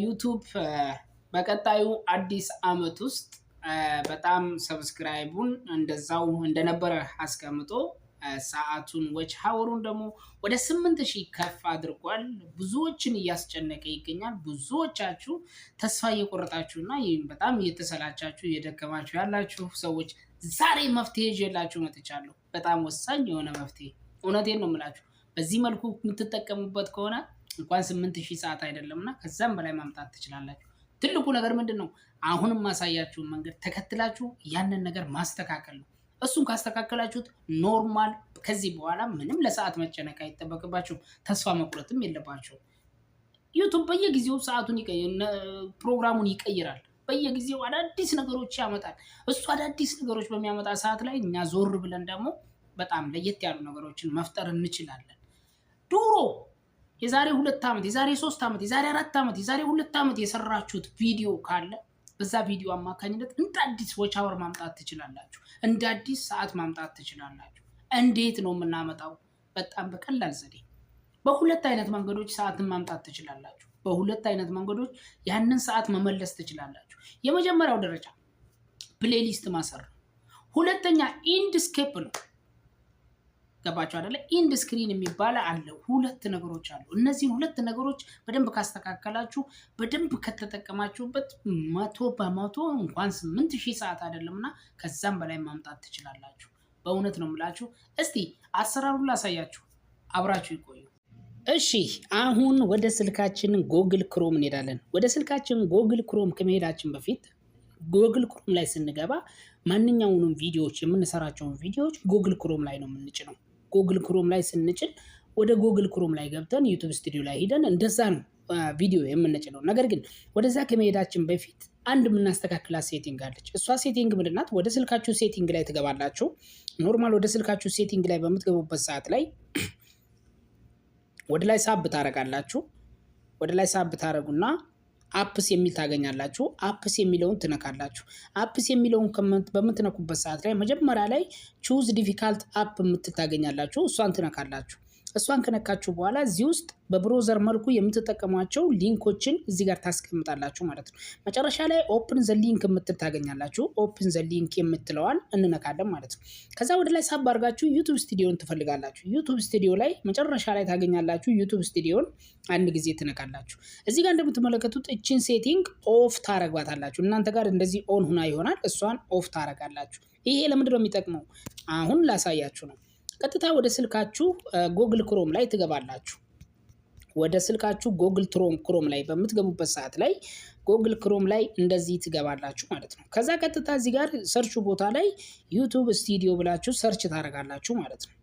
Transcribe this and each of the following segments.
ዩቱብ በቀጣዩ አዲስ አመት ውስጥ በጣም ሰብስክራይቡን እንደዛው እንደነበረ አስቀምጦ ሰዓቱን ዎች ሀወሩን ደግሞ ወደ 8000 ከፍ አድርጓል። ብዙዎችን እያስጨነቀ ይገኛል። ብዙዎቻችሁ ተስፋ እየቆረጣችሁና በጣም እየተሰላቻችሁ እየደከማችሁ ያላችሁ ሰዎች ዛሬ መፍትሄ ይዤላችሁ መጥቻለሁ። በጣም ወሳኝ የሆነ መፍትሄ። እውነቴን ነው የምላችሁ። በዚህ መልኩ የምትጠቀሙበት ከሆነ እንኳን 8000 ሰዓት አይደለምና ከዛም በላይ ማምጣት ትችላላችሁ። ትልቁ ነገር ምንድነው? አሁንም ማሳያችሁን መንገድ ተከትላችሁ ያንን ነገር ማስተካከል ነው። እሱን ካስተካከላችሁት ኖርማል ከዚህ በኋላ ምንም ለሰዓት መጨነቅ አይጠበቅባችሁም። ተስፋ መቁረጥም የለባችሁም። ዩቲዩብ በየጊዜው ሰዓቱን ፕሮግራሙን ይቀይራል። በየጊዜው አዳዲስ ነገሮች ያመጣል። እሱ አዳዲስ ነገሮች በሚያመጣ ሰዓት ላይ እኛ ዞር ብለን ደግሞ በጣም ለየት ያሉ ነገሮችን መፍጠር እንችላለን። ዱሮ የዛሬ 2 ዓመት፣ የዛሬ 3 ዓመት፣ የዛሬ 4 ዓመት፣ የዛሬ 2 ዓመት የሰራችሁት ቪዲዮ ካለ በዛ ቪዲዮ አማካኝነት እንደ አዲስ ዎች አወር ማምጣት ትችላላችሁ። እንደ አዲስ ሰዓት ማምጣት ትችላላችሁ። እንዴት ነው የምናመጣው? በጣም በቀላል ዘዴ በሁለት አይነት መንገዶች ሰዓትን ማምጣት ትችላላችሁ። በሁለት አይነት መንገዶች ያንን ሰዓት መመለስ ትችላላችሁ። የመጀመሪያው ደረጃ ፕሌሊስት ማሰር ነው። ሁለተኛ ኢንድ ስኬፕ ነው። ገባችሁ አይደለ? ኢንድ ስክሪን የሚባል አለ። ሁለት ነገሮች አሉ። እነዚህ ሁለት ነገሮች በደንብ ካስተካከላችሁ፣ በደንብ ከተጠቀማችሁበት 100% እንኳን 8000 ሰዓት አይደለምና ከዛም በላይ ማምጣት ትችላላችሁ። በእውነት ነው የምላችሁ። እስቲ አሰራሩን ላሳያችሁ፣ አብራችሁ ይቆዩ። እሺ አሁን ወደ ስልካችን ጎግል ክሮም እንሄዳለን። ወደ ስልካችን ጎግል ክሮም ከመሄዳችን በፊት ጎግል ክሮም ላይ ስንገባ ማንኛውንም ቪዲዮዎች የምንሰራቸውን ቪዲዮዎች ጎግል ክሮም ላይ ነው የምንጭነው። ጎግል ክሮም ላይ ስንጭን ወደ ጎግል ክሮም ላይ ገብተን ዩቲዩብ ስቱዲዮ ላይ ሄደን እንደዛ ነው ቪዲዮ የምንጭነው። ነገር ግን ወደዛ ከመሄዳችን በፊት አንድ የምናስተካክላት ሴቲንግ አለች። እሷ ሴቲንግ ምንድናት? ወደ ስልካችሁ ሴቲንግ ላይ ትገባላችሁ። ኖርማል ወደ ስልካችሁ ሴቲንግ ላይ በምትገቡበት ሰዓት ላይ ወደ ላይ ሳብ ታረጋላችሁ። ወደ ላይ ሳብ ታረጉና አፕስ የሚል ታገኛላችሁ። አፕስ የሚለውን ትነካላችሁ። አፕስ የሚለውን በምትነኩበት ሰዓት ላይ መጀመሪያ ላይ ቹዝ ዲፊካልት አፕ የምትታገኛላችሁ። እሷን ትነካላችሁ። እሷን ከነካችሁ በኋላ እዚህ ውስጥ በብሮዘር መልኩ የምትጠቀሟቸው ሊንኮችን እዚህ ጋር ታስቀምጣላችሁ ማለት ነው። መጨረሻ ላይ ኦፕን ዘ ሊንክ የምትታገኛላችሁ። ኦፕን ዘ ሊንክ የምትለዋል እንነካለን ማለት ነው። ከዛ ወደ ላይ ሳብ አድርጋችሁ ዩቲዩብ ስቱዲዮን ትፈልጋላችሁ። ዩቲዩብ ስቱዲዮ ላይ መጨረሻ ላይ ታገኛላችሁ። ዩቲዩብ ስቱዲዮን አንድ ጊዜ ትነካላችሁ። እዚህ ጋር እንደምትመለከቱት እቺን ሴቲንግ ኦፍ ታረጋታላችሁ። እናንተ ጋር እንደዚህ ኦን ሆና ይሆናል። እሷን ኦፍ ታረጋላችሁ። ይሄ ለምንድነው የሚጠቅመው? አሁን ላሳያችሁ ነው። ቀጥታ ወደ ስልካችሁ ጎግል ክሮም ላይ ትገባላችሁ። ወደ ስልካችሁ ጎግል ክሮም ላይ በምትገቡበት ሰዓት ላይ ጎግል ክሮም ላይ እንደዚህ ትገባላችሁ ማለት ነው። ከዛ ቀጥታ እዚህ ጋር ሰርች ቦታ ላይ ዩቲዩብ ስቱዲዮ ብላችሁ ሰርች ታረጋላችሁ ማለት ነው።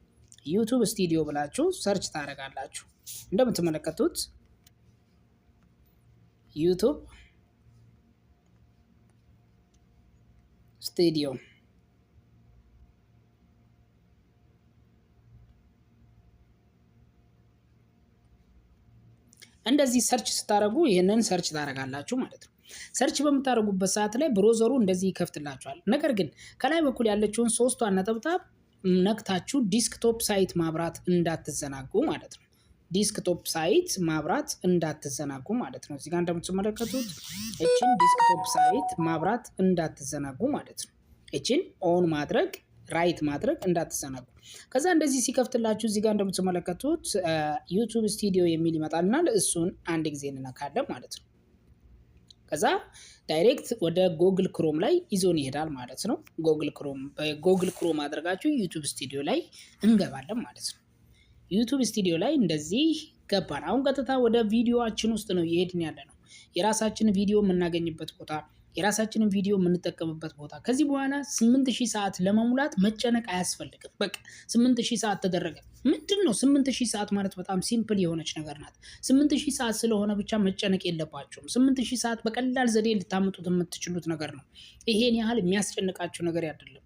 ዩቲዩብ ስቱዲዮ ብላችሁ ሰርች ታረጋላችሁ። እንደምትመለከቱት ዩቲዩብ ስቱዲዮ እንደዚህ ሰርች ስታረጉ ይሄንን ሰርች ታረጋላችሁ ማለት ነው። ሰርች በምታረጉበት ሰዓት ላይ ብሮዘሩ እንደዚህ ይከፍትላችኋል። ነገር ግን ከላይ በኩል ያለችውን ሶስቷን ነጥብጣብ ነክታችሁ ዲስክቶፕ ሳይት ማብራት እንዳትዘናጉ ማለት ነው። ዲስክቶፕ ሳይት ማብራት እንዳትዘናጉ ማለት ነው። እዚህ ጋር እንደምትመለከቱት እቺን ዲስክቶፕ ሳይት ማብራት እንዳትዘናጉ ማለት ነው። እቺን ኦን ማድረግ ራይት ማድረግ እንዳትዘናጉ። ከዛ እንደዚህ ሲከፍትላችሁ እዚህ ጋር እንደምትመለከቱት ዩቲዩብ ስቱዲዮ የሚል ይመጣልና እሱን አንድ ጊዜ እንነካለን ማለት ነው። ከዛ ዳይሬክት ወደ ጎግል ክሮም ላይ ይዞን ይሄዳል ማለት ነው። ጎግል ክሮም አድርጋችሁ ዩቲዩብ ስቱዲዮ ላይ እንገባለን ማለት ነው። ዩቲዩብ ስቱዲዮ ላይ እንደዚህ ገባን። አሁን ቀጥታ ወደ ቪዲዮአችን ውስጥ ነው እየሄድን ያለ ነው። የራሳችንን ቪዲዮ የምናገኝበት ቦታ፣ የራሳችንን ቪዲዮ የምንጠቀምበት ቦታ። ከዚህ በኋላ 8000 ሰዓት ለመሙላት መጨነቅ አያስፈልግም። በቃ 8000 ሰዓት ተደረገ። ምንድነው 8000 ሰዓት ማለት? በጣም ሲምፕል የሆነች ነገር ናት። 8000 ሰዓት ስለሆነ ብቻ መጨነቅ የለባችሁም። 8000 ሰዓት በቀላል ዘዴ ልታመጡት የምትችሉት ነገር ነው። ይሄን ያህል የሚያስጨንቃችሁ ነገር አይደለም።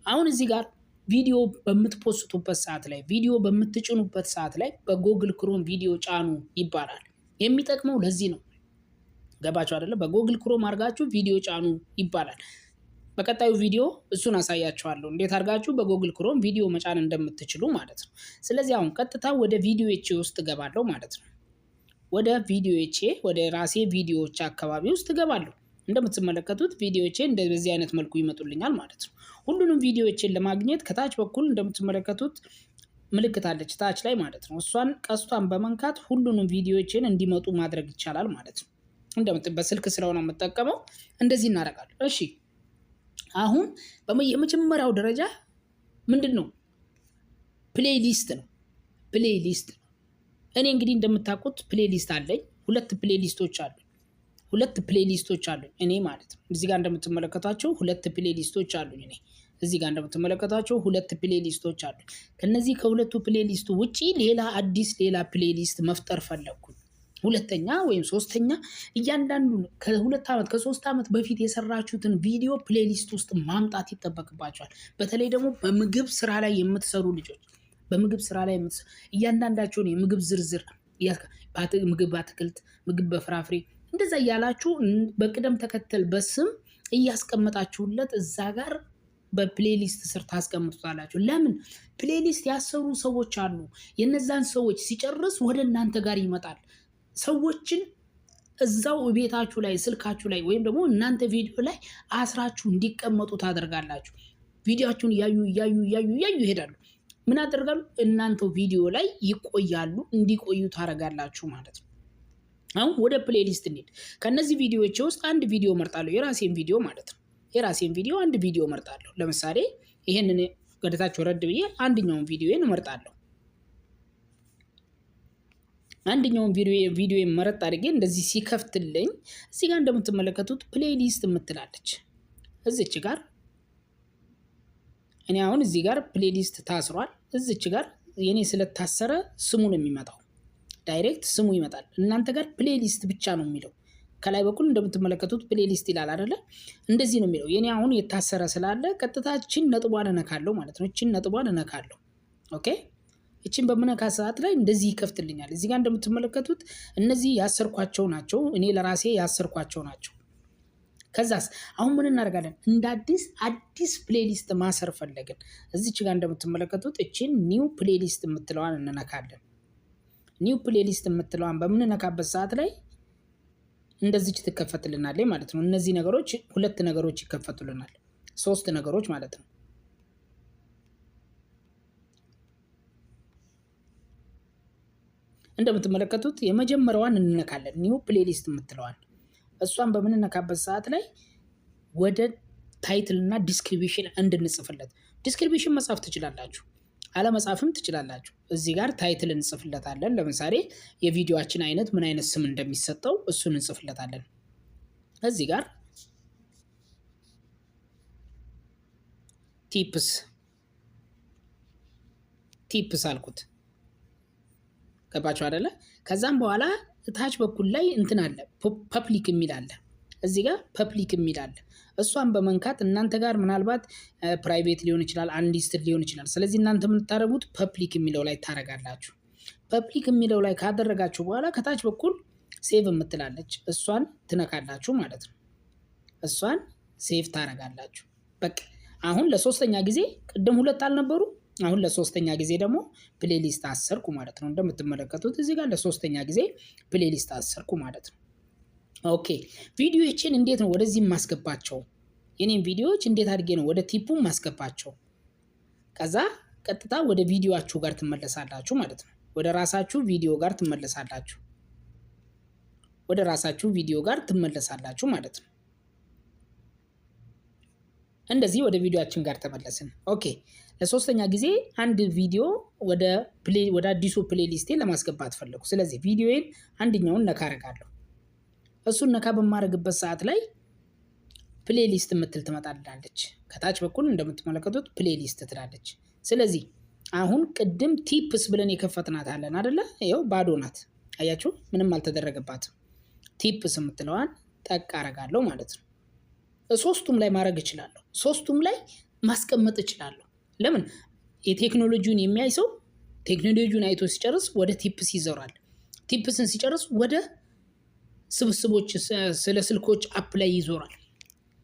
አሁን እዚህ ጋር ቪዲዮ በምትፖስቱበት ሰዓት ላይ፣ ቪዲዮ በምትጭኑበት ሰዓት ላይ በጎግል ክሮም ቪዲዮ ጫኑ ይባላል። የሚጠቅመው ለዚህ ነው። ገባችሁ አይደለ? በጎግል ክሮም አድርጋችሁ ቪዲዮ ጫኑ ይባላል። በቀጣዩ ቪዲዮ እሱን አሳያችኋለሁ እንዴት አድርጋችሁ በጎግል ክሮም ቪዲዮ መጫን እንደምትችሉ ማለት ነው። ስለዚህ አሁን ቀጥታ ወደ ቪዲዮዎቼ ውስጥ ገባለሁ ማለት ነው። ወደ ቪዲዮዎቼ ወደ ራሴ ቪዲዮዎች አካባቢ ውስጥ እገባለሁ። እንደምትመለከቱት ቪዲዮዎቼ በዚህ አይነት መልኩ ይመጡልኛል ማለት ነው። ሁሉንም ቪዲዮዎቼን ለማግኘት ከታች በኩል እንደምትመለከቱት ምልክት አለች ታች ላይ ማለት ነው። እሷን ቀስቷን በመንካት ሁሉንም ቪዲዮዎቼን እንዲመጡ ማድረግ ይቻላል ማለት ነው። በስልክ ስለሆነ የምጠቀመው እንደዚህ እናደርጋለን። እሺ አሁን የመጀመሪያው ደረጃ ምንድን ነው? ፕሌሊስት ነው። ፕሌሊስት ነው። እኔ እንግዲህ እንደምታውቁት ፕሌሊስት አለኝ። ሁለት ፕሌሊስቶች አሉኝ እኔ ማለት ነው። እዚህ ጋር እንደምትመለከቷቸው ሁለት ፕሌሊስቶች አሉኝ እኔ እዚህ ጋር እንደምትመለከቷቸው ሁለት ፕሌሊስቶች አሉኝ። ከነዚህ ከሁለቱ ፕሌሊስቱ ውጪ ሌላ ፕሌሊስት መፍጠር ፈለግኩኝ። ሁለተኛ ወይም ሶስተኛ እያንዳንዱ ከ2 ዓመት ከ3 ዓመት በፊት የሰራችሁትን ቪዲዮ ፕሌሊስት ውስጥ ማምጣት ይጠበቅባቸዋል። በተለይ ደግሞ በምግብ ስራ ላይ የምትሰሩ ልጆች እያንዳንዳቸውን የምግብ ዝርዝር ምግብ በአትክልት፣ ምግብ በፍራፍሬ እንደዛ እያላችሁ በቅደም ተከተል በስም እያስቀመጣችሁለት እዛ ጋር በፕሌሊስት ስር ታስቀምጡታላችሁ። ለምን? ፕሌሊስት ያሰሩ ሰዎች አሉ። የነዛን ሰዎች ሲጨርስ ወደ እናንተ ጋር ይመጣል። ሰዎችን እዛው ቤታችሁ ላይ ስልካችሁ ላይ ወይም ደግሞ እናንተ ቪዲዮ ላይ አስራችሁ እንዲቀመጡ ታደርጋላችሁ። ቪዲዮአችሁን እያዩ ይሄዳሉ። ምን አደርጋሉ? እናንተው ቪዲዮ ላይ ይቆያሉ፣ እንዲቆዩ ታደርጋላችሁ ማለት ነው። አሁን ወደ ፕሌሊስት እንሂድ። ከነዚህ ቪዲዮዎች ውስጥ አንድ ቪዲዮ መርጣለሁ፣ የራሴን ቪዲዮ ማለት ነው። የራሴን ቪዲዮ አንድ ቪዲዮ መርጣለሁ። ለምሳሌ ይሄንን ወደታች ወረድ ብዬ አንደኛውን ቪዲዮን እመርጣለሁ። አንደኛውን ቪዲዮ መረጥ አድርጌ እንደዚህ ሲከፍትልኝ እዚህ ጋር እንደምትመለከቱት ፕሌሊስት የምትላለች እዚች ጋር እኔ አሁን እዚህ ጋር ፕሌሊስት ታስሯል። እዚች ጋር የኔ ስለታሰረ ስሙ ነው የሚመጣው። ዳይሬክት ስሙ ይመጣል። እናንተ ጋር ፕሌሊስት ብቻ ነው የሚለው። ከላይ በኩል እንደምትመለከቱት ፕሌሊስት ይላል አይደለ? እንደዚህ ነው የሚለው። የኔ አሁን የታሰረ ስላለ ቀጥታ እቺን ነጥቧን እነካለሁ ማለት ነው። እቺን ነጥቧን እነካለሁ። ኦኬ፣ እቺን በመነካ ሰዓት ላይ እንደዚህ ይከፍትልኛል። እዚህ ጋር እንደምትመለከቱት እነዚህ ያሰርኳቸው ናቸው። እኔ ለራሴ ያሰርኳቸው ናቸው። ከዛስ አሁን ምን እናደርጋለን? እንደ አዲስ ፕሌሊስት ማሰር ፈለግን። እዚች ጋር እንደምትመለከቱት እቺን ኒው ፕሌሊስት የምትለዋን እንነካለን። ኒው ፕሌሊስት የምትለዋን በምንነካበት ሰዓት ላይ እንደዚች ትከፈትልናል ማለት ነው። እነዚህ ነገሮች 2 ነገሮች ይከፈቱልናል፣ 3 ነገሮች ማለት ነው። እንደምትመለከቱት የመጀመሪያዋን እንነካለን፣ ኒው ፕሌሊስት የምትለዋን። እሷን በምንነካበት ሰዓት ላይ ወደ ታይትል እና ዲስክሪፕሽን እንድንጽፍለት፣ ዲስክሪፕሽን መጻፍ ትችላላችሁ፣ አለመጻፍም ትችላላችሁ። እዚህ ጋር ታይትል እንጽፍለታለን። ለምሳሌ የቪዲዮአችን አይነት ምን አይነት ስም እንደሚሰጠው እሱን እንጽፍለታለን። እዚህ ጋር ቲፕስ አልኩት። ገባችሁ አይደለ? ከዛም በኋላ ታች በኩል ላይ እንትን አለ፣ ፐብሊክ የሚል አለ። እዚህ ጋር ፐብሊክ የሚል አለ። እሷን በመንካት እናንተ ጋር ምናልባት ፕራይቬት ሊሆን ይችላል፣ አንሊስትድ ሊሆን ይችላል። ስለዚህ እናንተ የምታደርጉት ፐብሊክ የሚለው ላይ ታረጋላችሁ። ፐብሊክ የሚለው ላይ ካደረጋችሁ በኋላ ከታች በኩል ሴቭ የምትላለች እሷን ትነካላችሁ ማለት ነው። እሷን ሴቭ ታረጋላችሁ። በቃ አሁን ለሶስተኛ ጊዜ ቅድም 2 አልነበሩ? አሁን ለሶስተኛ ጊዜ ደግሞ ፕሌሊስት አሰርኩ ማለት ነው። እንደምትመለከቱት እዚህ ጋር ለሶስተኛ ጊዜ ፕሌሊስት አሰርኩ ማለት ነው። ኦኬ፣ ቪዲዮዎችን እንዴት ነው ወደዚህ ማስገባቸው? የኔን ቪዲዮዎች እንዴት አድርጌ ነው ወደ ቲፑ ማስገባቸው? ከዛ ቀጥታ ወደ ቪዲዮአችሁ ጋር ትመለሳላችሁ ማለት ነው። ወደ ራሳችሁ ቪዲዮ ጋር ትመለሳላችሁ። ማለት ነው። እንደዚህ ወደ ቪዲዮአችን ጋር ተመለስን። ኦኬ፣ ለሶስተኛ ጊዜ አንድ ቪዲዮ ወደ አዲሱ ፕሌሊስቴ ለማስገባት ፈለኩ። ስለዚህ ቪዲዮዬን አንደኛውን ነካ አደርጋለሁ። እሱን ነካ በማድረግበት ሰዓት ላይ ፕሌሊስት የምትል ትመጣልናለች። ከታች በኩል እንደምትመለከቱት ፕሌሊስት ትላለች። ስለዚህ አሁን ቅድም ቲፕስ ብለን የከፈትናት አለን አይደለ? ይኸው ባዶ ናት። አያችሁ፣ ምንም አልተደረገባትም። ቲፕስ የምትለዋን ጠቅ አደርጋለሁ ማለት ነው። ሶስቱም ላይ ማድረግ እችላለሁ። ሶስቱም ላይ ማስቀመጥ እችላለሁ። ለምን? የቴክኖሎጂውን የሚያይ ሰው ቴክኖሎጂውን አይቶ ሲጨርስ ወደ ቲፕስ ይዞራል። ቲፕስን ሲጨርስ ወደ ስብስቦች፣ ስለ ስልኮች አፕ ላይ ይዞራል።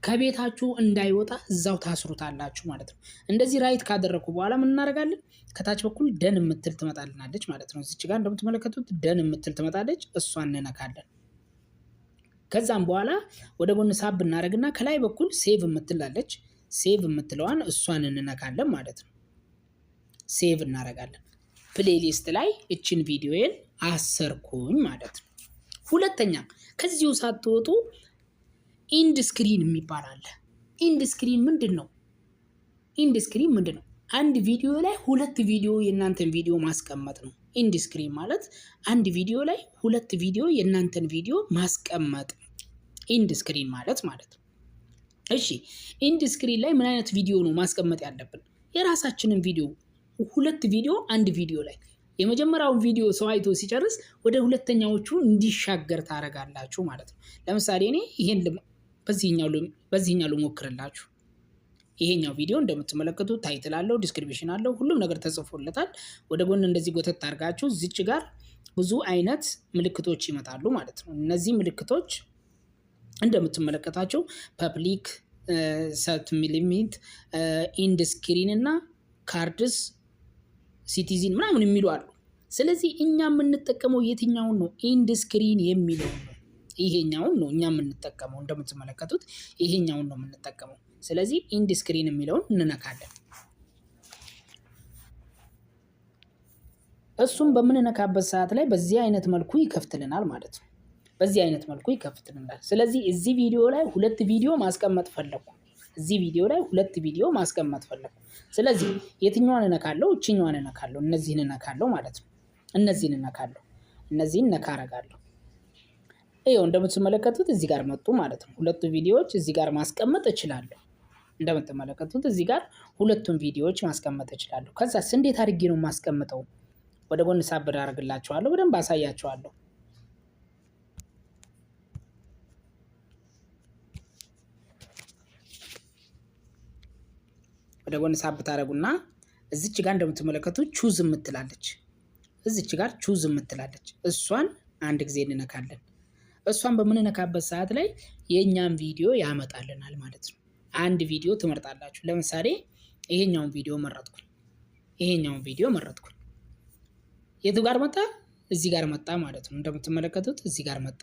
ከቤታችሁ እንዳይወጣ እዛው ታስሩታላችሁ ማለት ነው። እንደዚህ ራይት ካደረኩ በኋላ ምን እናደርጋለን? ከታች በኩል ደን የምትል ትመጣልናለች ማለት ነው። እዚች ጋር እንደምትመለከቱት ደን የምትል ትመጣለች። እሷን እንነካለን። ከዛም በኋላ ወደ ጎን ሳብ እናደርግና ከላይ በኩል ሴቭ የምትላለች ሴቭ የምትለዋን እሷን እንነካለን ማለት ነው። ሴቭ እናደርጋለን። ፕሌሊስት ላይ እችን ቪዲዮዬን አሰርኩኝ ማለት ነው። ሁለተኛ ከዚሁ ሳትወጡ ኢንድ ስክሪን የሚባል አለ። ኢንድ ስክሪን ምንድን ነው? ኢንድ ስክሪን ምንድን ነው? አንድ ቪዲዮ ላይ ሁለት ቪዲዮ የእናንተን ቪዲዮ ማስቀመጥ ነው። ኢንድ ስክሪን ማለት አንድ ቪዲዮ ላይ ሁለት ቪዲዮ የእናንተን ቪዲዮ ማስቀመጥ ኢንድ ስክሪን ማለት ነው። እሺ ኢንድ ስክሪን ላይ ምን አይነት ቪዲዮ ነው ማስቀመጥ ያለብን? የራሳችንን ቪዲዮ ሁለት ቪዲዮ አንድ ቪዲዮ ላይ የመጀመሪያውን ቪዲዮ ሰው አይቶ ሲጨርስ ወደ ሁለተኛዎቹ እንዲሻገር ታደርጋላችሁ ማለት ነው። ለምሳሌ እኔ ይሄን በዚህኛው ልሞክርላችሁ። ይሄኛው ቪዲዮ እንደምትመለከቱት ታይትል አለው፣ ዲስክሪፕሽን አለው፣ ሁሉም ነገር ተጽፎለታል። ወደ ጎን እንደዚህ ጎተት አድርጋችሁ እዚች ጋር ብዙ አይነት ምልክቶች ይመጣሉ ማለት ነው። እነዚህ ምልክቶች እንደምትመለከታቸው ፐብሊክ፣ ሰት ሊሚት፣ ኢንድ ስክሪን እና ካርድስ፣ ሲቲዝን ምናምን የሚሉ አሉ። ስለዚህ እኛ የምንጠቀመው የትኛውን ነው? ኢንድ ስክሪን የሚለውን ነው። ይሄኛውን ነው እኛ የምንጠቀመው። እንደምትመለከቱት ይሄኛውን ነው የምንጠቀመው። ስለዚህ ኢንድ ስክሪን የሚለውን እንነካለን። እሱም በምንነካበት ሰዓት ላይ በዚህ አይነት መልኩ ይከፍትልናል ማለት ነው። በዚህ አይነት መልኩ ይከፍትልናል። ስለዚህ እዚህ ቪዲዮ ላይ ሁለት ቪዲዮ ማስቀመጥ ፈለኩ። እዚህ ቪዲዮ ላይ ሁለት ቪዲዮ ማስቀመጥ ፈለኩ። ስለዚህ የትኛዋን እነካለሁ? እችኛዋን እነካለሁ። እነዚህን እነካለሁ ማለት ነው። እነዚህን እነካለሁ። እነዚህን ነካ አረጋለሁ። ይሄው እንደምትመለከቱት እዚህ ጋር መጡ ማለት ነው። ሁለቱ ቪዲዮዎች እዚህ ጋር ማስቀመጥ እችላለሁ። እንደምትመለከቱት እዚህ ጋር ሁለቱን ቪዲዮዎች ማስቀመጥ እችላለሁ። ከዛስ እንዴት አድርጌ ነው ማስቀምጠው? ወደ ጎን ሳብር አደርግላችኋለሁ። በደንብ አሳያችኋለሁ። ወደ ጎን ሳብ ታደርጉና እዚች ጋር እንደምትመለከቱት ቹዝ የምትላለች እዚች ጋር ቹዝ የምትላለች እሷን አንድ ጊዜ እንነካለን። እሷን በምንነካበት ሰዓት ላይ የኛን ቪዲዮ ያመጣልናል ማለት ነው። አንድ ቪዲዮ ትመርጣላችሁ። ለምሳሌ ይሄኛውን ቪዲዮ መረጥኩኝ። የቱ ጋር መጣ? እዚህ ጋር መጣ ማለት ነው። እንደምትመለከቱት እዚህ ጋር መጣ።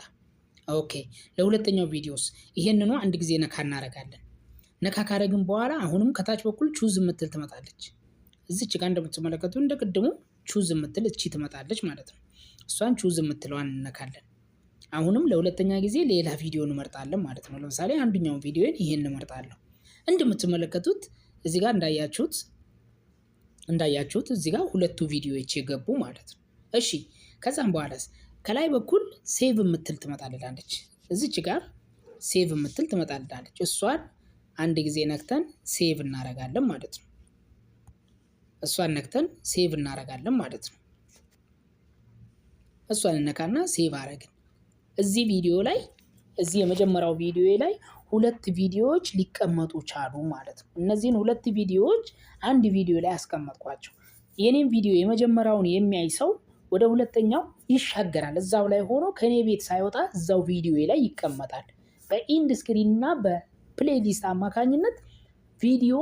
ኦኬ። ለሁለተኛው ቪዲዮስ ይሄንኑ አንድ ጊዜ ነካ እናደርጋለን። ነካ ካደረግን በኋላ አሁንም ከታች በኩል ቹዝ የምትል ትመጣለች። እዚች ጋር እንደምትመለከቱ እንደቅድሙ ቹዝ የምትል እቺ ትመጣለች ማለት ነው። እሷን ቹዝ የምትለዋን እንነካለን። አሁንም ለሁለተኛ ጊዜ ሌላ ቪዲዮ እንመርጣለን ማለት ነው። ለምሳሌ አንዱኛውን ቪዲዮን ይሄን እንመርጣለሁ። እንደምትመለከቱት እዚህ ጋር እንዳያችሁት እዚህ ጋር ሁለቱ ቪዲዮዎች የገቡ ማለት ነው። እሺ ከዛም በኋላስ ከላይ በኩል ሴቭ የምትል ትመጣልናለች። እዚች ጋር ሴቭ የምትል ትመጣልናለች። እሷን አንድ ጊዜ ነክተን ሴቭ እናረጋለን ማለት ነው። እሷን ነክተን ሴቭ እናረጋለን ማለት ነው። እሷን እነካና ሴቭ አረግን። እዚህ ቪዲዮ ላይ እዚህ የመጀመሪያው ቪዲዮ ላይ ሁለት ቪዲዮዎች ሊቀመጡ ቻሉ ማለት ነው። እነዚህን ሁለት ቪዲዮዎች አንድ ቪዲዮ ላይ አስቀመጥኳቸው። የኔን ቪዲዮ የመጀመሪያውን የሚያይ ሰው ወደ ሁለተኛው ይሻገራል። እዛው ላይ ሆኖ ከኔ ቤት ሳይወጣ እዛው ቪዲዮ ላይ ይቀመጣል። በኢንድ ስክሪን እና በፕሌሊስት አማካኝነት ቪዲዮ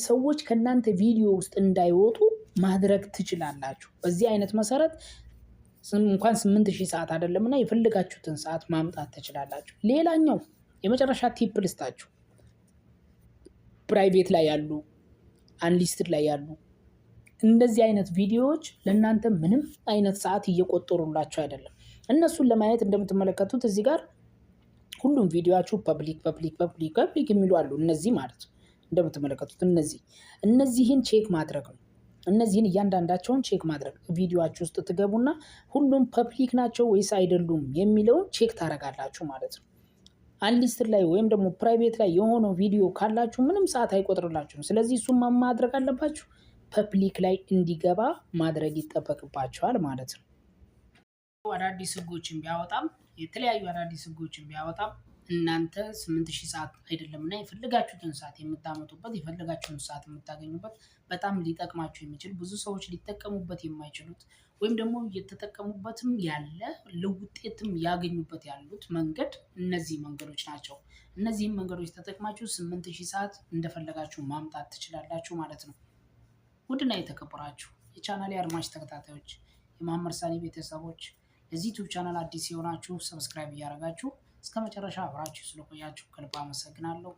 ሰዎች ከናንተ ቪዲዮ ውስጥ እንዳይወጡ ማድረግ ትችላላችሁ። በዚህ አይነት መሰረት እንኳን 8000 ሰዓት አይደለምና የፈለጋችሁትን ሰዓት ማምጣት ትችላላችሁ። ሌላኛው የመጨረሻ ቲፕ ልስጣችሁ። ፕራይቬት ላይ ያሉ አንሊስትድ ላይ ያሉ እንደዚህ አይነት ቪዲዮዎች ለእናንተ ምንም አይነት ሰዓት እየቆጠሩላችሁ አይደለም። እነሱን ለማየት እንደምትመለከቱት እዚህ ጋር ሁሉም ቪዲዮአችሁ ፐብሊክ የሚሉ አሉ። እነዚህ ማለት እንደምትመለከቱት እነዚህን ቼክ ማድረግ ነው። እነዚህን እያንዳንዳቸውን ቼክ ማድረግ ቪዲዮአችሁ ውስጥ ትገቡና ሁሉም ፐብሊክ ናቸው ወይስ አይደሉም የሚለውን ቼክ ታደርጋላችሁ ማለት ነው። አንሊስትድ ላይ ወይም ደግሞ ፕራይቬት ላይ የሆነው ቪዲዮ ካላችሁ ምንም ሰዓት አይቆጥርላችሁም። ስለዚህ እሱን ማድረግ አለባችሁ። ፐብሊክ ላይ እንዲገባ ማድረግ ይጠበቅባቸዋል ማለት ነው። አዳዲስ ህጎችን ቢያወጣም የተለያዩ አዳዲስ ህጎችን ቢያወጣም እናንተ 8000 ሰዓት አይደለምና የፈለጋችሁትን ሰዓት የምታመጡበት የፈለጋችሁትን ሰዓት የምታገኙበት በጣም ሊጠቅማችሁ የሚችል ብዙ ሰዎች ሊጠቀሙበት የማይችሉት ወይም ደግሞ እየተጠቀሙበትም ያለ ለውጤትም ያገኙበት ያሉት መንገድ እነዚህ መንገዶች ናቸው። እነዚህም መንገዶች ተጠቅማችሁ 8000 ሰዓት እንደፈለጋችሁ ማምጣት ትችላላችሁ ማለት ነው። ውድና የተከበራችሁ የቻናሌ አድማጭ ተከታታዮች የመሐመድ ሳኒ ቤተሰቦች ለዚህ ዩቲዩብ ቻናል አዲስ የሆናችሁ ሰብስክራይብ እያደረጋችሁ እስከ መጨረሻ አብራችሁ ስለቆያችሁ ከልብ አመሰግናለሁ።